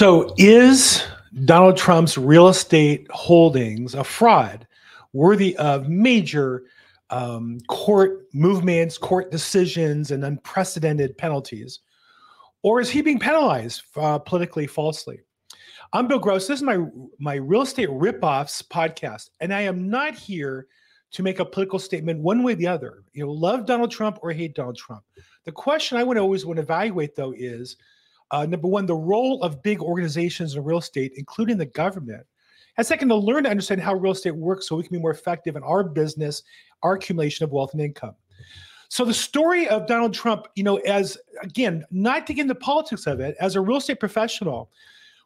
So is Donald Trump's real estate holdings a fraud worthy of major court movements, court decisions, and unprecedented penalties? Or is he being penalized politically falsely? I'm Bill Gross. This is my Real Estate Ripoffs podcast, and I am not here to make a political statement one way or the other. You know, love Donald Trump or hate Donald Trump. The question I always want to evaluate, though, is number one, the role of big organizations in real estate, including the government. And second, to learn to understand how real estate works so we can be more effective in our business, our accumulation of wealth and income. So the story of Donald Trump, you know, as, again, not to get into politics of it, as a real estate professional,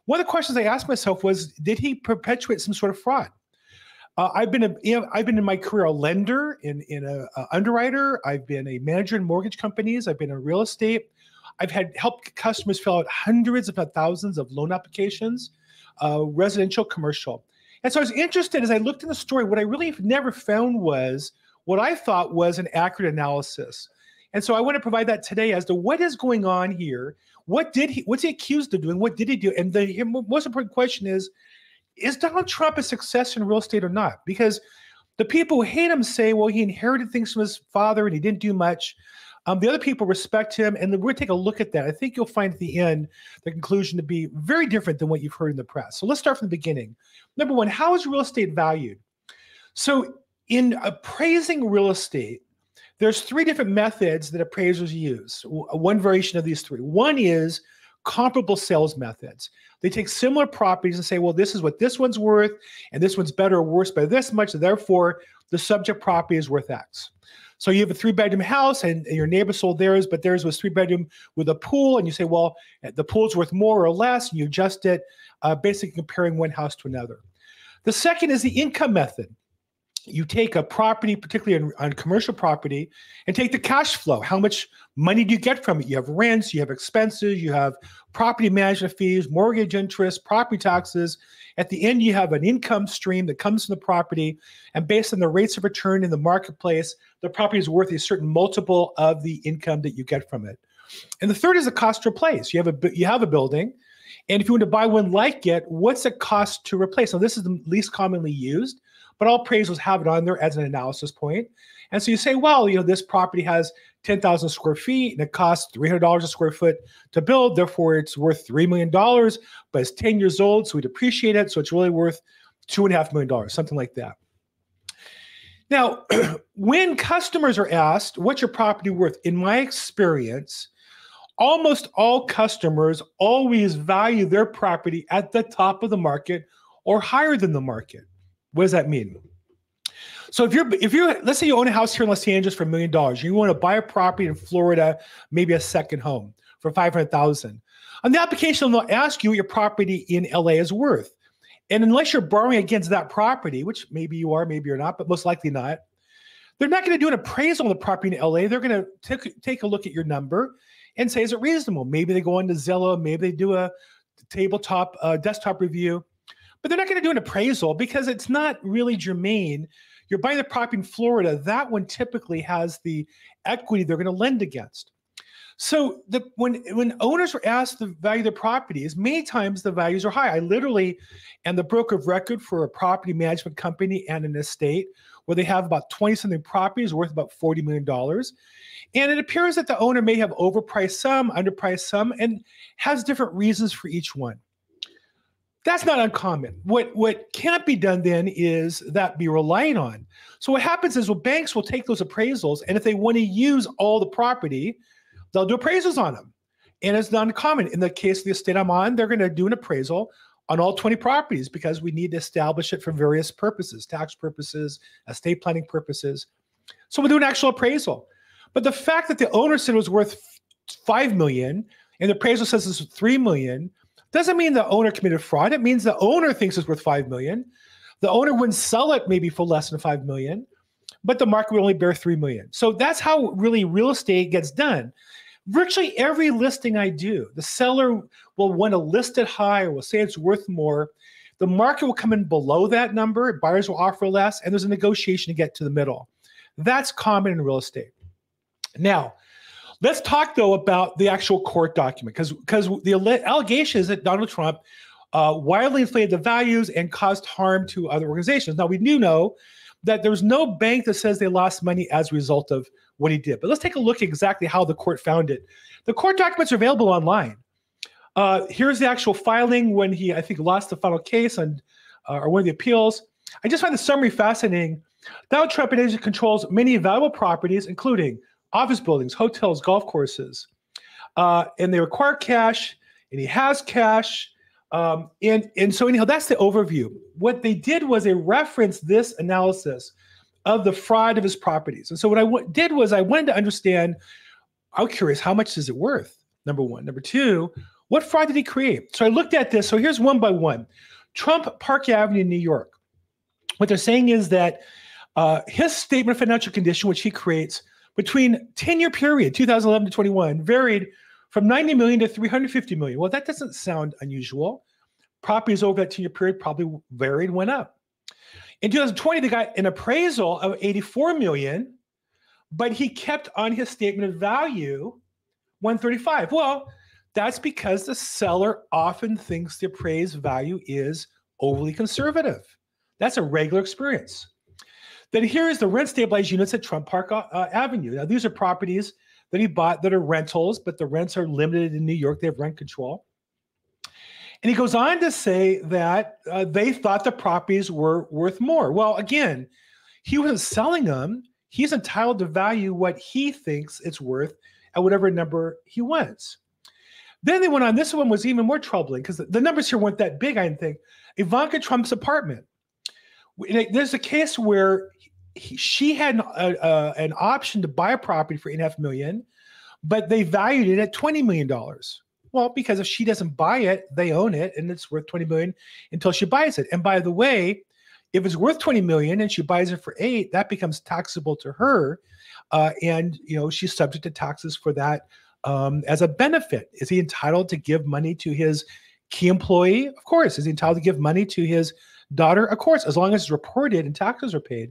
one of the questions I asked myself was, did he perpetuate some sort of fraud? I've been in my career a lender, in a underwriter. I've been a manager in mortgage companies. I've been in real estate. I've helped customers fill out hundreds, if not thousands, of loan applications, residential, commercial. And so I was interested as I looked in the story. What I really never found was what I thought was an accurate analysis. And so I want to provide that today as to what is going on here. What's he accused of doing? What did he do? And the most important question is Donald Trump a success in real estate or not? Because the people who hate him say, well, he inherited things from his father and he didn't do much. The other people respect him, and we're going to take a look at that. I think you'll find at the end the conclusion to be very different than what you've heard in the press. So let's start from the beginning. Number one, how is real estate valued? So in appraising real estate, there's three different methods that appraisers use. One variation of these three. One is comparable sales methods. They take similar properties and say, well, this is what this one's worth, and this one's better or worse by this much, so therefore the subject property is worth X. So you have a 3-bedroom house and your neighbor sold theirs, but theirs was 3-bedroom with a pool. And you say, well, the pool's worth more or less. And you adjust it, basically comparing one house to another. The second is the income method. You take a property, particularly on commercial property, and take the cash flow. How much money do you get from it? You have rents, you have expenses, you have property management fees, mortgage interest, property taxes. At the end, you have an income stream that comes from the property, and based on the rates of return in the marketplace, the property is worth a certain multiple of the income that you get from it. And the third is the cost to replace. You have a building, and if you want to buy one like it, what's the cost to replace? Now, this is the least commonly used, but all appraisals have it on there as an analysis point. And so you say, well, you know, this property has 10,000 square feet and it costs $300 a square foot to build. Therefore, it's worth $3 million, but it's 10 years old, so we depreciate it. So it's really worth $2.5 million, something like that. Now, when customers are asked, what's your property worth? In my experience, almost all customers always value their property at the top of the market or higher than the market. What does that mean? So if you're, let's say you own a house here in Los Angeles for $1 million, you want to buy a property in Florida, maybe a second home for $500,000. On the application, they'll ask you what your property in LA is worth. And unless you're borrowing against that property, which maybe you are, maybe you're not, but most likely not, they're not going to do an appraisal of the property in LA. They're going to take a look at your number and say, is it reasonable? Maybe they go into Zillow, maybe they do a tabletop desktop review. But they're not going to do an appraisal because it's not really germane. You're buying the property in Florida. That one typically has the equity they're going to lend against. So when owners are asked to value their properties, many times the values are high. I literally am the broker of record for a property management company and an estate where they have about 20-something properties worth about $40 million. And it appears that the owner may have overpriced some, underpriced some, and has different reasons for each one. That's not uncommon. What can't be done then is that be relied on. So what happens is, well, banks will take those appraisals, and if they want to use all the property, they'll do appraisals on them. And it's not uncommon. In the case of the estate I'm on, they're going to do an appraisal on all 20 properties because we need to establish it for various purposes, tax purposes, estate planning purposes. So we'll do an actual appraisal. But the fact that the owner said it was worth $5 million and the appraisal says it's $3 million, doesn't mean the owner committed fraud. It means the owner thinks it's worth $5 million. The owner wouldn't sell it maybe for less than $5 million, but the market would only bear $3 million. So that's how really real estate gets done. Virtually every listing I do, the seller will want to list it high or will say it's worth more. The market will come in below that number. Buyers will offer less, and there's a negotiation to get to the middle. That's common in real estate. Now, Let's talk, though, about the actual court document, because the allegation is that Donald Trump wildly inflated the values and caused harm to other organizations. Now, we do know that there's no bank that says they lost money as a result of what he did. But let's take a look at exactly how the court found it. The court documents are available online. Here's the actual filing when he, I think, lost the final case on or one of the appeals. I just find the summary fascinating. Donald Trump and agent controls many valuable properties, including office buildings, hotels, golf courses, and they require cash, and he has cash. And so anyhow, that's the overview. What they did was they referenced this analysis of the fraud of his properties. And so what I did was I wanted to understand, I'm curious, how much is it worth? Number one. Number two, what fraud did he create? So I looked at this. So here's one by one. Trump Park Avenue in New York. What they're saying is that his statement of financial condition, which he creates between 10-year period, 2011 to 21, varied from 90 million to 350 million. Well, that doesn't sound unusual. Properties over that 10-year period probably varied, went up. In 2020, they got an appraisal of 84 million, but he kept on his statement of value 135. Well, that's because the seller often thinks the appraised value is overly conservative. That's a regular experience. Then here is the rent stabilized units at Trump Park Avenue. Now, these are properties that he bought that are rentals, but the rents are limited in New York. They have rent control. And he goes on to say that they thought the properties were worth more. Well, again, he wasn't selling them. He's entitled to value what he thinks it's worth at whatever number he wants. Then they went on. This one was even more troubling because the numbers here weren't that big, I didn't think. Ivanka Trump's apartment. There's a case where she had an option to buy a property for $8.5 million, but they valued it at $20 million. Well, because if she doesn't buy it, they own it, and it's worth $20 million until she buys it. And by the way, if it's worth $20 million and she buys it for $8 million, that becomes taxable to her, and she's subject to taxes for that as a benefit. Is he entitled to give money to his key employee? Of course. Is he entitled to give money to his daughter? Of course, as long as it's reported and taxes are paid.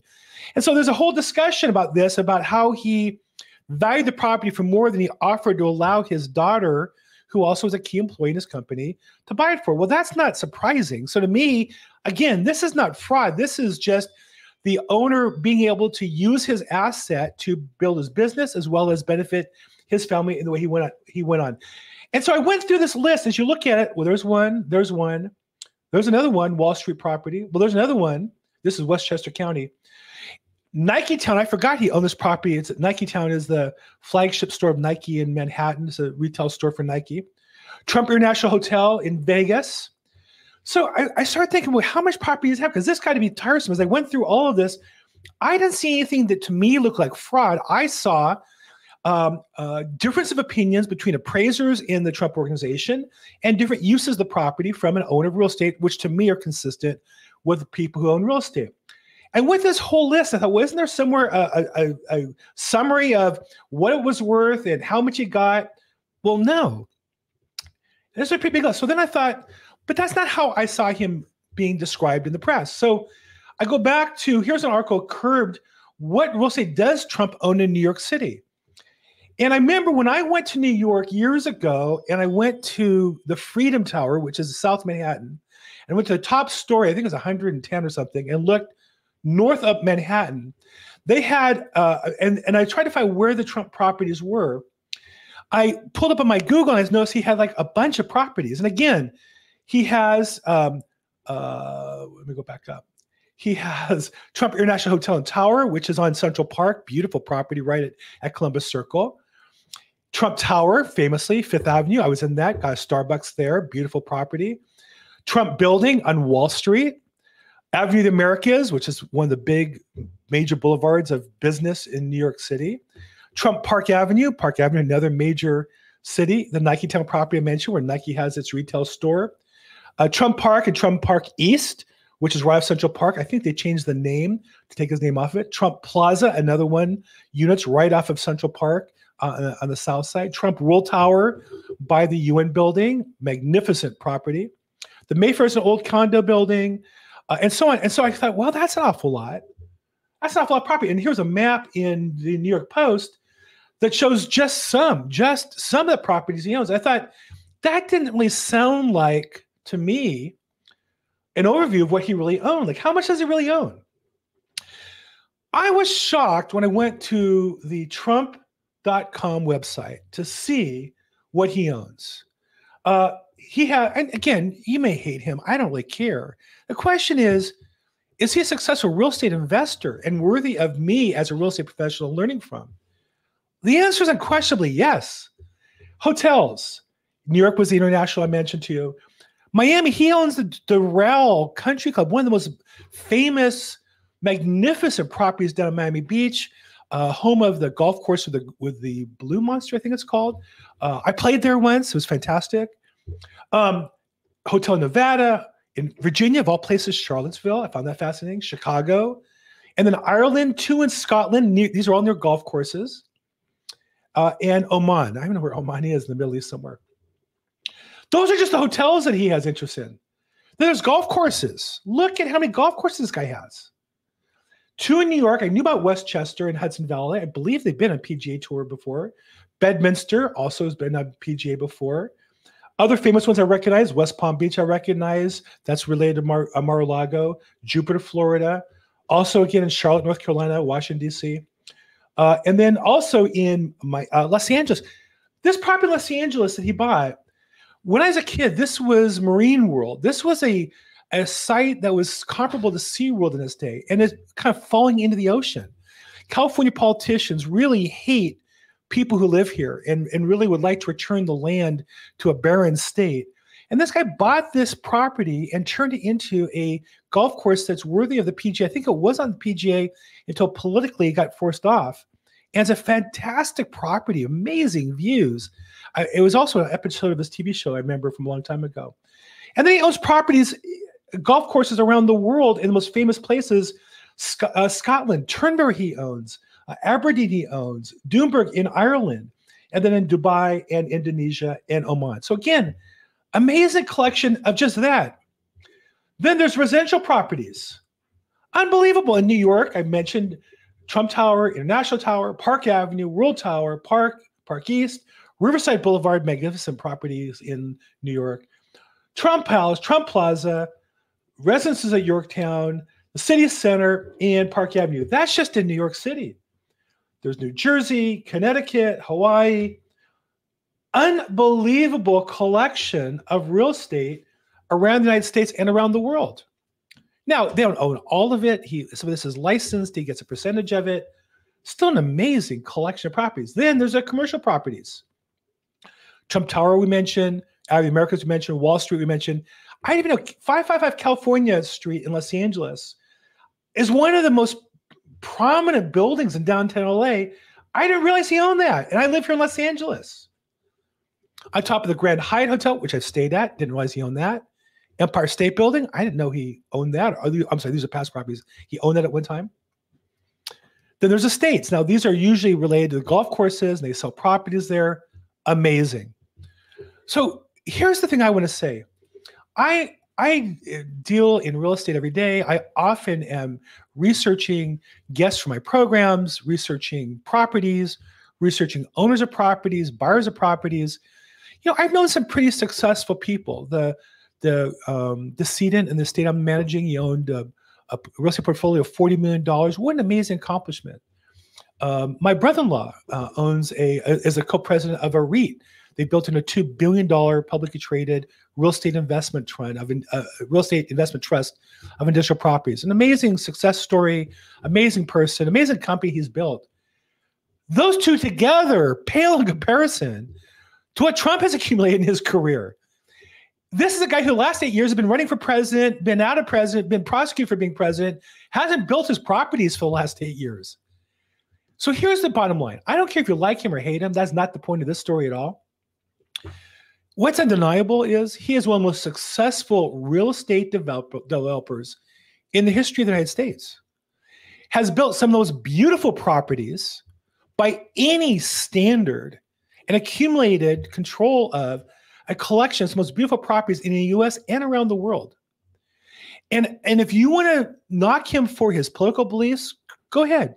And so there's a whole discussion about this, about how he valued the property for more than he offered to allow his daughter, who also is a key employee in his company, to buy it for. Well, that's not surprising. So to me, again, this is not fraud. This is just the owner being able to use his asset to build his business as well as benefit his family in the way he went on. And so I went through this list. As you look at it, well, there's one, there's another one, Wall Street property. Well, there's another one. This is Westchester County. Nike Town, I forgot he owned this property. Nike Town is the flagship store of Nike in Manhattan. It's a retail store for Nike. Trump International Hotel in Vegas. So I started thinking, well, how much property does he have? Because this got to be tiresome. As I went through all of this, I didn't see anything that to me looked like fraud. I saw difference of opinions between appraisers in the Trump organization and different uses of the property from an owner of real estate, which to me are consistent with people who own real estate. And with this whole list, I thought, well, isn't there somewhere a summary of what it was worth and how much it got? Well, no. There's a pretty big list. So then I thought, but that's not how I saw him being described in the press. So I go back to, here's an article, Curbed, what real estate does Trump own in New York City? And I remember when I went to New York years ago, and I went to the Freedom Tower, which is South Manhattan, and went to the top story, I think it was 110 or something, and looked north of Manhattan. They had, and I tried to find where the Trump properties were. I pulled up on my Google and I noticed he had like a bunch of properties. And again, he has, let me go back up. He has Trump International Hotel and Tower, which is on Central Park, beautiful property right at Columbus Circle. Trump Tower, famously, Fifth Avenue. I was in that, got a Starbucks there, beautiful property. Trump Building on Wall Street. Avenue of the Americas, which is one of the big major boulevards of business in New York City. Trump Park Avenue, another major city. The Nike Town property I mentioned, where Nike has its retail store. Trump Park and Trump Park East, which is right off Central Park. I think they changed the name to take his name off of it. Trump Plaza, another one, units right off of Central Park on the south side. Trump World Tower by the UN building, magnificent property. The Mayfair is an old condo building. And so on. And so I thought, well, that's an awful lot. That's an awful lot of property. And here's a map in the New York Post that shows just some of the properties he owns. I thought that didn't really sound like, to me, an overview of what he really owned. Like, how much does he really own? I was shocked when I went to the Trump.com website to see what he owns. He had, and again, you may hate him. I don't really care. The question is he a successful real estate investor and worthy of me as a real estate professional learning from? The answer is unquestionably yes. Hotels. New York was the international I mentioned to you. Miami, he owns the Doral Country Club, one of the most famous, magnificent properties down in Miami Beach, home of the golf course with the Blue Monster, I think it's called. I played there once. It was fantastic. Hotel Nevada, in Virginia, of all places, Charlottesville. I found that fascinating. Chicago. And then Ireland, 2 in Scotland. These are all near golf courses. And Oman. I don't know where Oman is, in the Middle East somewhere. Those are just the hotels that he has interest in. Then there's golf courses. Look at how many golf courses this guy has. 2 in New York. I knew about Westchester and Hudson Valley. I believe they've been on PGA Tour before. Bedminster also has been on PGA before. Other famous ones I recognize, West Palm Beach I recognize. That's related to Mar-a-Lago. Jupiter, Florida. Also, again, in Charlotte, North Carolina, Washington, D.C. And then also in Los Angeles. This property in Los Angeles that he bought, when I was a kid, this was Marine World. This was a site that was comparable to SeaWorld in its day, and it's kind of falling into the ocean. California politicians really hate people who live here and really would like to return the land to a barren state. And this guy bought this property and turned it into a golf course that's worthy of the PGA. I think it was on the PGA until politically it got forced off. And it's a fantastic property, amazing views. It was also an episode of this TV show I remember from a long time ago. And then he owns properties, golf courses around the world in the most famous places. Scotland, Turnberry he owns, Aberdeen he owns, Doonburg in Ireland, and then in Dubai and Indonesia and Oman. So again, amazing collection of just that. Then there's residential properties. Unbelievable. In New York, I mentioned Trump Tower, International Tower, Park Avenue, World Tower, Park East, Riverside Boulevard, magnificent properties in New York, Trump Palace, Trump Plaza, residences at Yorktown, the city center, and Park Avenue. That's just in New York City. There's New Jersey, Connecticut, Hawaii. Unbelievable collection of real estate around the United States and around the world. Now, they don't own all of it. Some of this is licensed. He gets a percentage of it. Still an amazing collection of properties. Then there's the commercial properties. Trump Tower we mentioned, Avenue of Americas we mentioned, Wall Street we mentioned. I didn't even know 555 California Street in Los Angeles is one of the most prominent buildings in downtown LA. I didn't realize he owned that. And I live here in Los Angeles. On top of the Grand Hyatt Hotel, which I've stayed at, didn't realize he owned that. Empire State Building, I didn't know he owned that. I'm sorry, these are past properties. He owned that at one time. Then there's estates. Now, these are usually related to the golf courses, and they sell properties there. Amazing. So here's the thing I want to say. I deal in real estate every day. I often am researching guests for my programs, researching properties, researching owners of properties, buyers of properties. You know, I've known some pretty successful people. The decedent in the state I'm managing, he owned a real estate portfolio of $40 million. What an amazing accomplishment. My brother-in-law is a co-president of a REIT. They built in a $2 billion publicly traded real estate investment trust of industrial properties. An amazing success story, amazing person, amazing company he's built. Those two together pale in comparison to what Trump has accumulated in his career. This is a guy who the last 8 years has been running for president, been out of president, been prosecuted for being president, hasn't built his properties for the last 8 years. So here's the bottom line. I don't care if you like him or hate him. That's not the point of this story at all. What's undeniable is he is one of the most successful real estate developers in the history of the United States. Has built some of those beautiful properties by any standard and accumulated control of a collection of the most beautiful properties in the U.S. and around the world. And if you want to knock him for his political beliefs, go ahead.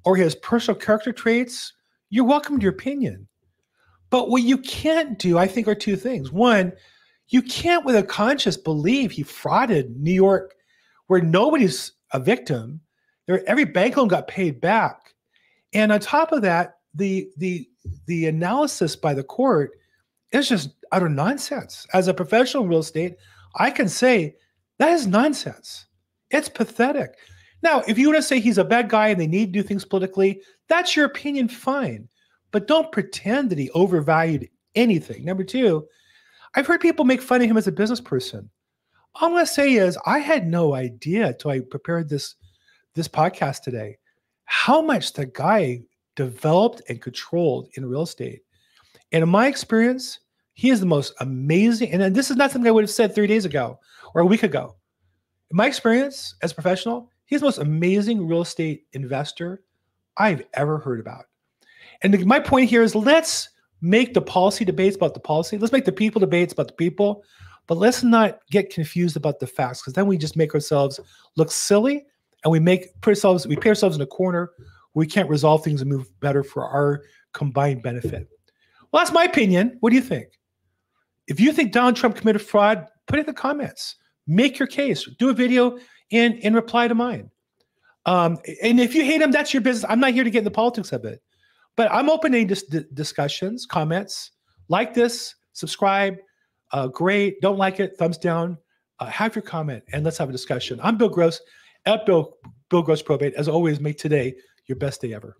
Or his personal character traits, You're welcome to your opinion. But what you can't do, I think, are two things. One, you can't with a conscience believe he frauded New York, where nobody's a victim. Every bank loan got paid back. And on top of that, the analysis by the court is just utter nonsense. As a professional in real estate, I can say that is nonsense. It's pathetic. Now, if you want to say he's a bad guy and they need to do things politically, that's your opinion, fine. But don't pretend that he overvalued anything. Number two, I've heard people make fun of him as a business person. All I'm going to say is I had no idea until I prepared this podcast today how much the guy developed and controlled in real estate. And in my experience, he is the most amazing. And this is not something I would have said 3 days ago or a week ago. In my experience as a professional, he's the most amazing real estate investor I've ever heard about. And my point here is let's make the policy debates about the policy. Let's make the people debates about the people, but let's not get confused about the facts, because then we just make ourselves look silly and we pay ourselves in a corner where we can't resolve things and move better for our combined benefit. Well, that's my opinion. What do you think? If you think Donald Trump committed fraud, put it in the comments. Make your case. Do a video and reply to mine. And if you hate him, that's your business. I'm not here to get in the politics of it. But I'm open to discussions, comments. Like this, subscribe. Great. Don't like it, thumbs down. Have your comment, and let's have a discussion. I'm Bill Gross at Bill Gross Probate. As always, make today your best day ever.